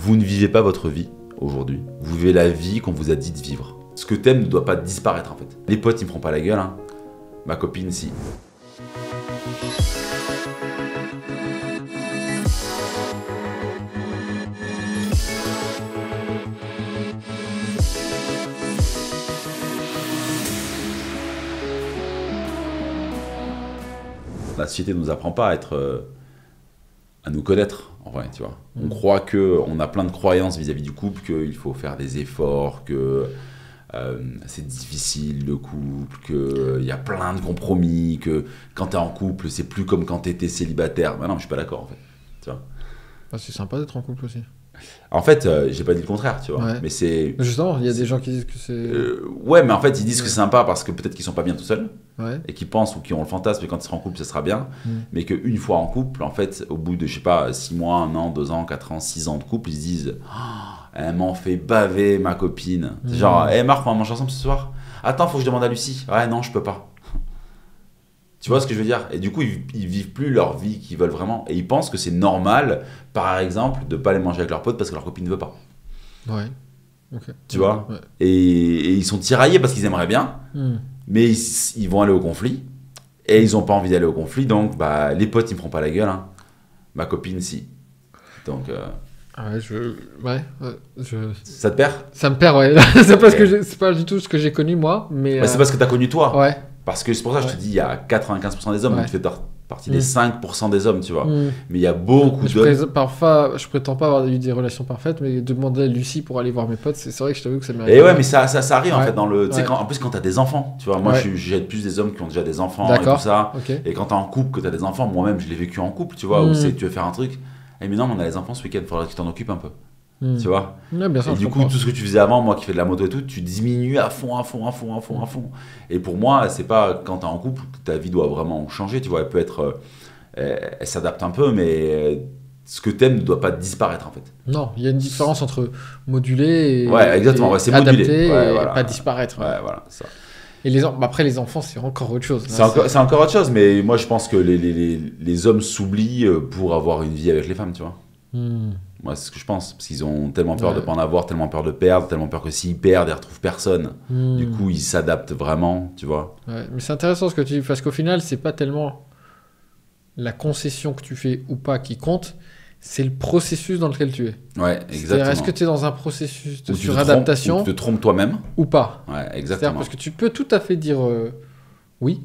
Vous ne vivez pas votre vie aujourd'hui. Vous vivez la vie qu'on vous a dit de vivre. Ce que t'aimes ne doit pas disparaître en fait. Les potes, ils me feront pas la gueule, hein. Ma copine, si. La société ne nous apprend pas à nous connaître, en vrai, tu vois. On croit qu'on a plein de croyances vis-à-vis du couple, qu'il faut faire des efforts, que c'est difficile le couple, qu'il y a plein de compromis, que quand t'es en couple, c'est plus comme quand t'étais célibataire. Ben non, je suis pas d'accord, en fait. Tu vois. Ah, c'est sympa d'être en couple aussi. En fait, j'ai pas dit le contraire, tu vois. Ouais. Mais c'est... Justement, il y a des gens qui disent que c'est... ouais, mais en fait, ils disent que c'est sympa parce que peut-être qu'ils sont pas bien tout seuls. Ouais. Et qui pensent ou qui ont le fantasme que quand ils seront en couple, ça sera bien, mais qu'une fois en couple, en fait, au bout de, je sais pas, 6 mois, 1 an, 2 ans, 4 ans, 6 ans de couple, ils se disent oh, elle m'en fait baver, ma copine. C'est genre, hé Marc, on va manger ensemble ce soir. Attends, faut que je demande à Lucie. Ouais, non, je peux pas. Tu vois ce que je veux dire? Et du coup, ils vivent plus leur vie qu'ils veulent vraiment. Et ils pensent que c'est normal, par exemple, de pas aller manger avec leurs potes parce que leur copine ne veut pas. Ouais. Okay. Tu vois? Ouais. Et ils sont tiraillés parce qu'ils aimeraient bien. Mais ils vont aller au conflit et ils n'ont pas envie d'aller au conflit, donc bah, les potes ils me feront pas la gueule, hein. Ma copine si. Donc ouais, ça te perd? Ça me perd, ouais. C'est pas du tout ce que j'ai connu moi, mais bah, c'est parce que tu as connu toi. Ouais. Parce que c'est pour ça que je te dis il y a 95% des hommes, donc tu fais partie des 5% des hommes, tu vois. Mais il y a beaucoup d'hommes. Parfois, je prétends pas avoir eu des relations parfaites, mais demander à Lucie pour aller voir mes potes, c'est vrai que je t'avoue que ça m'arrive. Et ouais, mais ça arrive en fait dans le. Tu sais, en plus quand t'as des enfants, tu vois, moi j'aide plus des hommes qui ont déjà des enfants et tout ça. Et quand t'es en couple, que t'as des enfants, moi-même je l'ai vécu en couple, tu vois, où c'est tu veux faire un truc. Et mais non, on a les enfants ce week-end, faudrait que tu t'en occupes un peu. Tu vois. Ouais, bien sûr, et du coup, tout ce que tu faisais avant, moi qui fais de la moto et tout, tu diminues à fond. Et pour moi, c'est pas quand t'es en couple que ta vie doit vraiment changer, tu vois. Elle peut être. Elle s'adapte un peu, mais ce que t'aimes ne doit pas disparaître en fait. Non, il y a une différence entre moduler et, ouais, exactement, c'est adapter et voilà. Pas disparaître. Ouais, voilà, ça. Et après, les enfants, c'est encore autre chose. C'est encore autre chose, mais moi je pense que les hommes s'oublient pour avoir une vie avec les femmes, tu vois. Moi, c'est ce que je pense, parce qu'ils ont tellement peur de ne pas en avoir, tellement peur de perdre, tellement peur que s'ils perdent, ils ne retrouvent personne. Du coup, ils s'adaptent vraiment, tu vois. Ouais, mais c'est intéressant ce que tu dis, parce qu'au final, c'est pas tellement la concession que tu fais ou pas qui compte, c'est le processus dans lequel tu es. Ouais, exactement. Est-ce que tu es dans un processus de suradaptation ou tu te trompes toi-même ou pas? Ouais, exactement. Parce que tu peux tout à fait dire oui.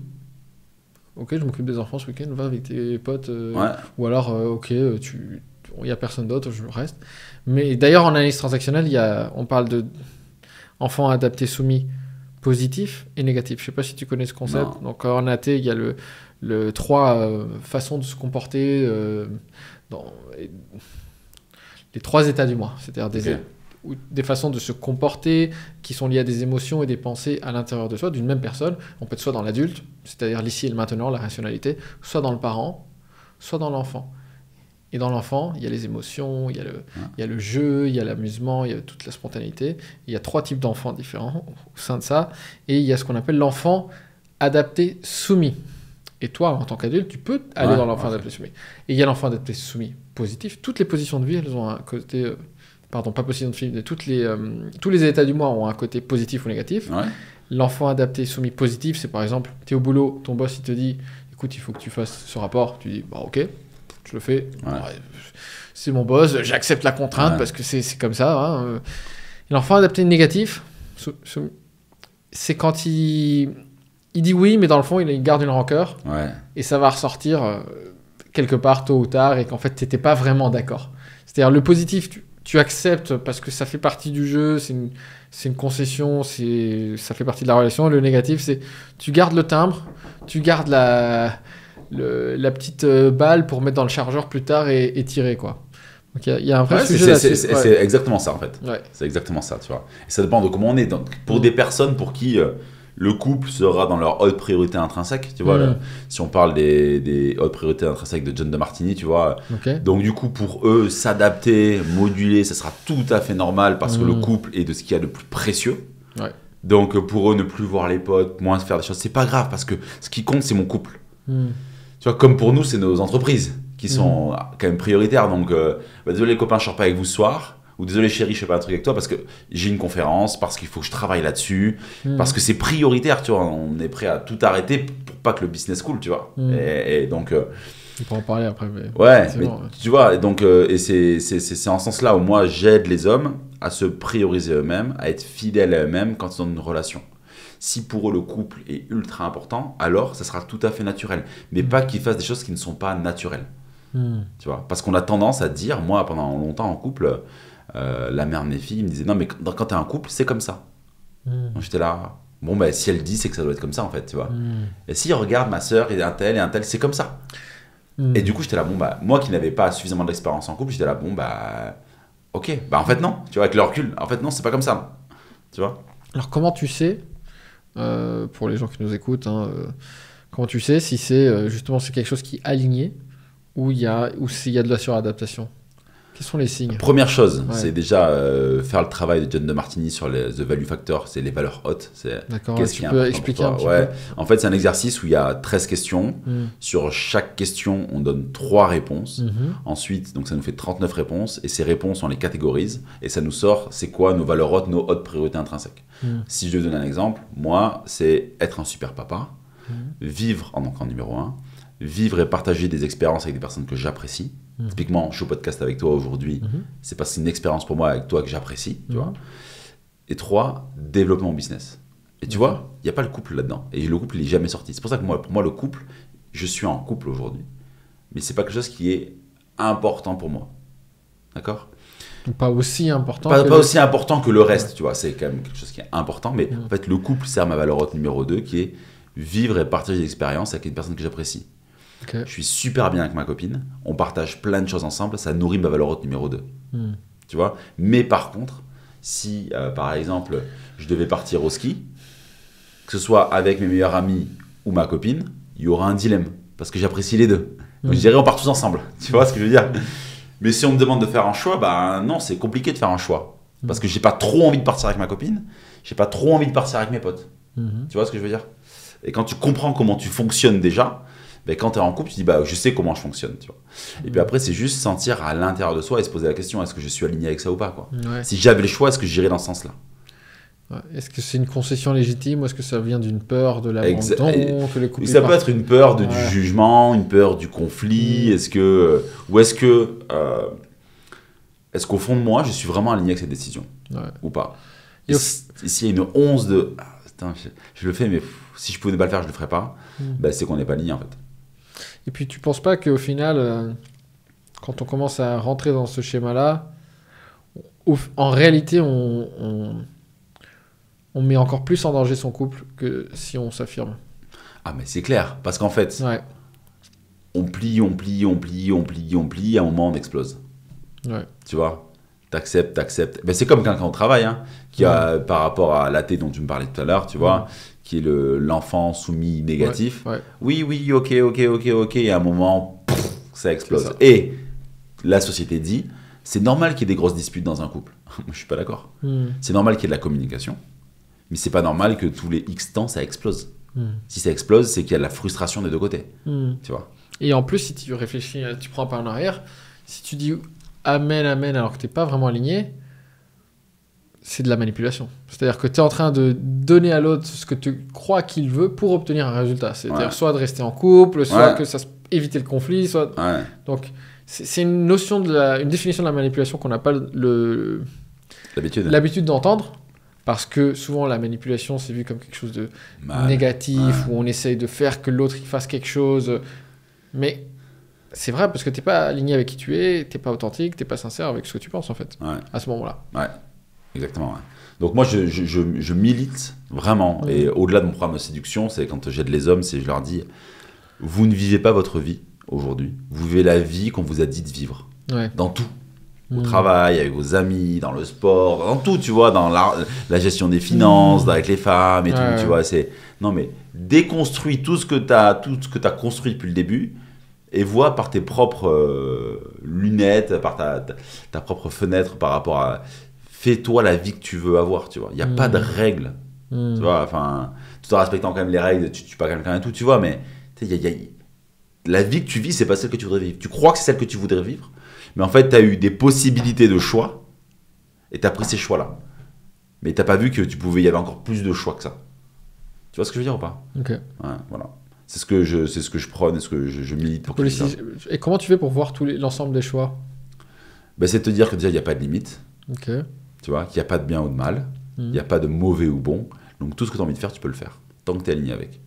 Ok, je m'occupe des enfants ce week-end, va avec tes potes. Ou alors, ok, il n'y a personne d'autre, je reste. Mais d'ailleurs, en analyse transactionnelle, on parle de enfants adaptés soumis positifs et négatifs. Je ne sais pas si tu connais ce concept. Non. Donc, en AT, il y a le 3 façons de se comporter dans les 3 états du moi. C'est-à-dire des façons de se comporter qui sont liées à des émotions et des pensées à l'intérieur de soi, d'une même personne. On peut être soit dans l'adulte, c'est-à-dire l'ici et le maintenant, la rationalité, soit dans le parent, soit dans l'enfant. Et dans l'enfant, il y a les émotions, il y a le jeu, il y a l'amusement, il y a toute la spontanéité. Il y a 3 types d'enfants différents au sein de ça. Et il y a ce qu'on appelle l'enfant adapté soumis. Et toi, en tant qu'adulte, tu peux aller dans l'enfant adapté soumis. Et il y a l'enfant adapté soumis positif. Toutes les positions de vie, elles ont un côté... pardon, pas position de vie, mais tous les états du moi ont un côté positif ou négatif. Ouais. L'enfant adapté soumis positif, c'est par exemple, tu es au boulot, ton boss, il te dit, écoute, il faut que tu fasses ce rapport. Tu dis, bah ok. Je le fais. Ouais. C'est mon boss, j'accepte la contrainte parce que c'est comme ça. Hein. L'enfant adapté négatif, c'est quand il dit oui, mais dans le fond, il garde une rancœur. Ouais. Et ça va ressortir quelque part tôt ou tard et qu'en fait, tu n'étais pas vraiment d'accord. C'est-à-dire, le positif, tu acceptes parce que ça fait partie du jeu, c'est une concession, ça fait partie de la relation. Le négatif, c'est tu gardes le timbre, tu gardes la petite balle pour mettre dans le chargeur plus tard et tirer, quoi. Donc il y a un vrai sujet là-dessus. C'est exactement ça en fait. Ouais. C'est exactement ça, tu vois. Et ça dépend de comment on est. Donc, pour des personnes pour qui le couple sera dans leur haute priorité intrinsèque, tu vois. Là, si on parle des hautes priorités intrinsèques de John de Martini, tu vois. Okay. Donc du coup pour eux s'adapter, moduler, ça sera tout à fait normal parce que le couple est de ce qu'il y a de plus précieux. Ouais. Donc pour eux ne plus voir les potes, moins faire des choses, c'est pas grave parce que ce qui compte c'est mon couple. Tu vois, comme pour nous, c'est nos entreprises qui sont quand même prioritaires. Donc, désolé les copains, je ne sors pas avec vous ce soir. ou désolé chérie, je fais pas un truc avec toi parce que j'ai une conférence, parce qu'il faut que je travaille là-dessus, parce que c'est prioritaire, tu vois. On est prêt à tout arrêter pour pas que le business coule, tu vois. Et donc... on peut en parler après. Mais ouais, mais tu vois, et donc, et c'est en ce sens-là où moi, j'aide les hommes à se prioriser eux-mêmes, à être fidèles à eux-mêmes quand ils ont une relation. Si pour eux, le couple est ultra important, alors ça sera tout à fait naturel. Mais pas qu'ils fassent des choses qui ne sont pas naturelles. Tu vois, parce qu'on a tendance à dire, moi, pendant longtemps en couple, la mère de mes filles me disait, non, mais quand t'es un couple, c'est comme ça. Donc j'étais là, bon, ben, si elle dit, c'est que ça doit être comme ça, en fait, tu vois. Et si regarde ma sœur et un tel, c'est comme ça. Et du coup, j'étais là, bon, bah, moi qui n'avais pas suffisamment d'expérience en couple, j'étais là, bon, bah, ok, bah, en fait, non, tu vois, avec le recul, en fait, non, c'est pas comme ça, tu vois. Alors, comment tu sais, pour les gens qui nous écoutent, comment tu sais si c'est justement c'est quelque chose qui est aligné ou s'il y a de la suradaptation? Quels sont les signes? Première chose, c'est déjà faire le travail de John DeMartini sur The Value Factor, c'est les valeurs hautes. D'accord, tu peux expliquer un petit peu? En fait, c'est un exercice où il y a 13 questions. Sur chaque question, on donne 3 réponses. Ensuite, donc ça nous fait 39 réponses. Et ces réponses, on les catégorise. Et ça nous sort, c'est quoi nos valeurs hautes, nos hautes priorités intrinsèques. Si je donne un exemple, moi, c'est être un super papa, vivre en numéro 1, vivre et partager des expériences avec des personnes que j'apprécie. Typiquement, je suis au podcast avec toi aujourd'hui, c'est parce que c'est une expérience pour moi avec toi que j'apprécie, tu vois. Et 3, développement business. Et tu vois, il n'y a pas le couple là-dedans. Et le couple, il n'est jamais sorti. C'est pour ça que pour moi, le couple, je suis en couple aujourd'hui. Mais ce n'est pas quelque chose qui est important pour moi. D'accord ? Pas aussi important pas aussi important que le reste, tu vois. C'est quand même quelque chose qui est important. Mais en fait, le couple sert ma valeur haute numéro 2, qui est vivre et partager des expériences avec une personne que j'apprécie. Okay. Je suis super bien avec ma copine, on partage plein de choses ensemble, ça nourrit ma valeur haute numéro 2. Tu vois. Mais par contre, si par exemple je devais partir au ski, que ce soit avec mes meilleurs amis ou ma copine, il y aura un dilemme parce que j'apprécie les deux. Donc je dirais on part tous ensemble, tu vois ce que je veux dire. Mais si on me demande de faire un choix, bah non, c'est compliqué de faire un choix parce que j'ai pas trop envie de partir avec ma copine, j'ai pas trop envie de partir avec mes potes. Tu vois ce que je veux dire. Et quand tu comprends comment tu fonctionnes déjà, ben quand tu es en couple, tu dis bah, je sais comment je fonctionne. Tu vois. Et puis après, c'est juste sentir à l'intérieur de soi et se poser la question, est-ce que je suis aligné avec ça ou pas quoi. Si j'avais le choix, est-ce que j'irais dans ce sens-là? Est-ce que c'est une concession légitime ou est-ce que ça vient d'une peur de l'abandon que le couple ça peut être une peur du jugement, une peur du conflit. Est-ce que est-ce qu'au fond de moi, je suis vraiment aligné avec cette décision ou pas? Et s'il y a une once de je le fais, mais si je pouvais pas le faire, je le ferais pas. Ben, c'est qu'on n'est pas aligné en fait. Et puis tu penses pas qu'au final, quand on commence à rentrer dans ce schéma-là, en réalité, on met encore plus en danger son couple que si on s'affirme. Ah mais c'est clair, parce qu'en fait, on plie, à un moment on explose. Tu vois, t'acceptes. Ben, c'est comme quand on travaille, qui a, par rapport à l'AT dont tu me parlais tout à l'heure, tu vois, qui est l'enfant soumis négatif. Oui, ok, et à un moment, ça explose. Ça. Et la société dit, c'est normal qu'il y ait des grosses disputes dans un couple. Moi, je suis pas d'accord. C'est normal qu'il y ait de la communication, mais c'est pas normal que tous les X temps, ça explose. Si ça explose, c'est qu'il y a de la frustration des deux côtés. Tu vois. Et en plus, si tu réfléchis, tu prends un pas en arrière, si tu dis amen, alors que tu n'es pas vraiment aligné, c'est de la manipulation. C'est-à-dire que tu es en train de donner à l'autre ce que tu crois qu'il veut pour obtenir un résultat. C'est-à-dire soit de rester en couple, soit que ça éviter le conflit, soit... Donc, c'est une notion une définition de la manipulation qu'on n'a pas l'habitude d'entendre, parce que souvent la manipulation c'est vu comme quelque chose de négatif, où on essaye de faire que l'autre il fasse quelque chose. Mais c'est vrai parce que tu n'es pas aligné avec qui tu es, tu n'es pas authentique, tu n'es pas sincère avec ce que tu penses en fait, à ce moment-là. Exactement. Donc moi, je milite vraiment, et au-delà de mon programme de séduction, c'est quand j'aide les hommes, je leur dis, vous ne vivez pas votre vie aujourd'hui, vous vivez la vie qu'on vous a dit de vivre, dans tout, au travail, avec vos amis, dans le sport, dans tout, tu vois, dans la gestion des finances, avec les femmes et tout, tu vois, non mais déconstruis tout ce que t'as construit depuis le début, et vois par tes propres lunettes, par ta propre fenêtre, par rapport à... Fais-toi la vie que tu veux avoir, tu vois. Il n'y a pas de règles, tu vois. Enfin, tout en respectant quand même les règles, tu tues pas quelqu'un et tout, tu vois. Mais la vie que tu vis, c'est pas celle que tu voudrais vivre. Tu crois que c'est celle que tu voudrais vivre, mais en fait, tu as eu des possibilités de choix Et t'as pris ces choix-là. Mais t'as pas vu que tu pouvais y avoir encore plus de choix que ça. Tu vois ce que je veux dire ou pas? Ok. Ouais, voilà. C'est ce que je prône et ce que je milite pour que Et comment tu fais pour voir l'ensemble des choix? Ben, c'est de te dire que déjà, il n'y a pas de limite. Ok. Tu vois, qu'il n'y a pas de bien ou de mal. Il n'y a pas de mauvais ou bon. Donc tout ce que tu as envie de faire, tu peux le faire. Tant que tu es aligné avec.